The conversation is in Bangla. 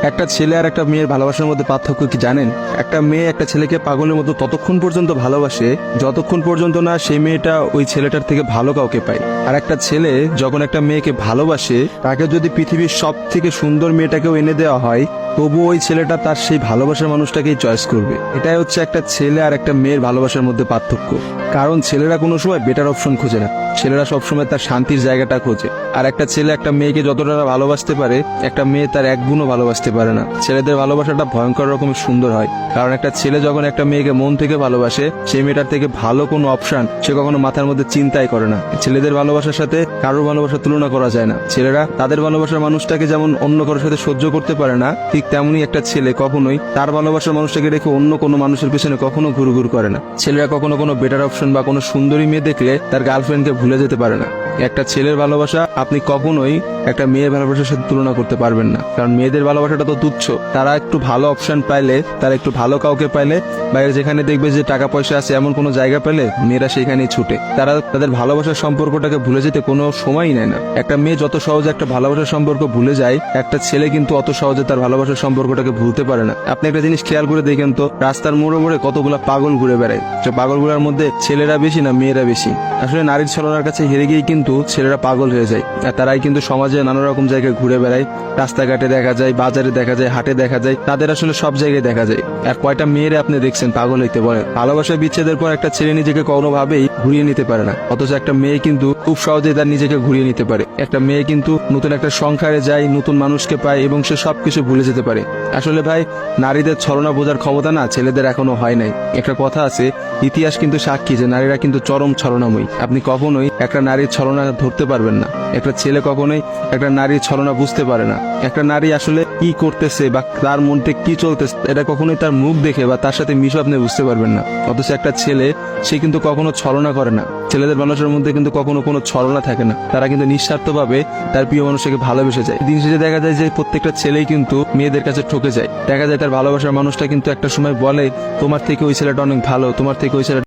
একটা ছেলে আর একটা মেয়ের ভালোবাসার মধ্যে পার্থক্য কি জানেন? একটা মেয়ে একটা ছেলেকে পাগলের মতো ততক্ষণ পর্যন্ত ভালোবাসে যতক্ষণ পর্যন্ত না সেই মেয়েটা ওই ছেলেটার থেকে ভালো কাউকে পায়। আর একটা ছেলে যখন একটা মেয়েকে ভালোবাসে, তাকে যদি পৃথিবীর সব থেকে সুন্দর মেয়েটাকেও এনে দেওয়া হয়, তবু ওই ছেলেটা তার সেই ভালোবাসার মানুষটাকেই চয়েস করবে। এটাই হচ্ছে একটা ছেলে আর একটা মেয়ের ভালোবাসার মধ্যে পার্থক্য। কারণ ছেলেরা কোনো সময় বেটার অপশন খোঁজে না, ছেলেরা সবসময় তার শান্তির জায়গাটা খোঁজে। আর একটা ছেলে একটা মেয়েকে যতটা ভালোবাসতে পারে, একটা মেয়ে তার এক গুণও ভালোবাসতে পারে না। ছেলেদের ভালোবাসাটা ভয়ঙ্কর রকমের সুন্দর হয়, কারণ একটা ছেলে যখন একটা মেয়েকে মন থেকে ভালোবাসে, সেই মেয়েটার থেকে ভালো কোনো অপশন সে কখনো মাথার মধ্যে চিন্তাই করে না। ছেলেদের ভালোবাসার সাথে কারোর ভালোবাসার তুলনা করা যায় না। ছেলেরা তাদের ভালোবাসার মানুষটাকে যেমন অন্য কারোর সাথে সহ্য করতে পারে না, ঠিক তেমনি একটা ছেলে কখনোই তার ভালোবাসার মানুষটাকে রেখে অন্য কোনো মানুষের পিছনে কখনো ঘুরঘুর করে না। ছেলেরা কখনো কোনো বেটার অপশন বা কোনো সুন্দরী মেয়ে দেখলে তার গার্লফ্রেন্ডকে ভুলে যেতে পারে না। একটা ছেলের ভালোবাসা আপনি কখনোই একটা মেয়ের ভালোবাসার সাথে তুলনা করতে পারবেন না, কারণ মেয়েদের ভালোবাসাটা তো তুচ্ছ। তারা একটু ভালো অপশন পাইলে, তারা একটু ভালো কাউকে পাইলে, বাইরে যেখানে দেখবে যে টাকা পয়সা আছে এমন কোনো জায়গা পেলে মেয়েরা সেখানেই ছুটে। তারা তাদের ভালোবাসার সম্পর্কটাকে ভুলে যেতে কোনো সময়ই নেয় না। একটা মেয়ে যত সহজে একটা ভালোবাসার সম্পর্ক ভুলে যায়, একটা ছেলে কিন্তু অত সহজে তার ভালোবাসার সম্পর্কটাকে ভুলতে পারে না। আপনি একটা জিনিস খেয়াল করে দেখেন তো, রাস্তার মোড়ে মোড়ে কতগুলা পাগল ঘুরে বেড়ায়। সে পাগলগুলোর মধ্যে ছেলেরা বেশি না মেয়েরা বেশি? আসলে নারীর ছলনার কাছে হেরে গিয়ে কিন্তু ছেলেরা পাগল হয়ে যায়। আর তারাই কিন্তু সমাজে নানা রকম জায়গায় ঘুরে বেড়ায়। রাস্তাঘাটে দেখা যায়, বাজারে দেখা যায়, হাটে দেখা যায়, তাদের আসলে সব জায়গায় দেখা যায়। আর কয়টা মেয়েরা আপনি দেখছেন পাগল হইতে বলে? ভালোবাসা বিচ্ছেদের পর একটা ছেলে নিজেকে কোনোভাবেই ঘুরিয়ে নিতে পারে না, অথচ একটা মেয়ে কিন্তু খুব সহজেই তার নিজেকে ঘুরিয়ে নিতে পারে। একটা মেয়ে কিন্তু নতুন একটা সংসারে যায়, নতুন মানুষকে পায় এবং সে সবকিছু ভুলে যেতে পারে। আসলে ভাই, নারীদের ছলনা বোঝার ক্ষমতা না ছেলেদের এখনো হয় নাই। একটা কথা আছে, ইতিহাস কিন্তু সাক্ষী যে নারীরা কিন্তু চরম ছলনাময়ী। আপনি কখনোই একটা নারীর ছলনা ধরতে পারবেন না। একটা ছেলে কখনোই একটা নারীর ছলনা বুঝতে পারে না। একটা নারী আসলে কি করতেছে বা তার মধ্যে কি চলতেছে, এটা কখনোই তার মুখ দেখে বা তার সাথে মিশে আপনি বুঝতে পারবেন না। অথচ একটা ছেলে, সে কিন্তু কখনো ছলনা করে না। ছেলেদের মানুষের মধ্যে কিন্তু কখনো কোনো ছলনা থাকে না। তারা কিন্তু নিঃস্বার্থভাবে তার প্রিয় মানুষকে ভালোবেসে যায়। দিন শেষে দেখা যায় যে প্রত্যেকটা ছেলেই কিন্তু মেয়েদের কাছে ঠকে যায়। দেখা যায় তার ভালোবাসার মানুষটা কিন্তু একটা সময় বলে, তোমার থেকে ওই ছেলেটা অনেক ভালো, তোমার থেকে ওই ছেলেটা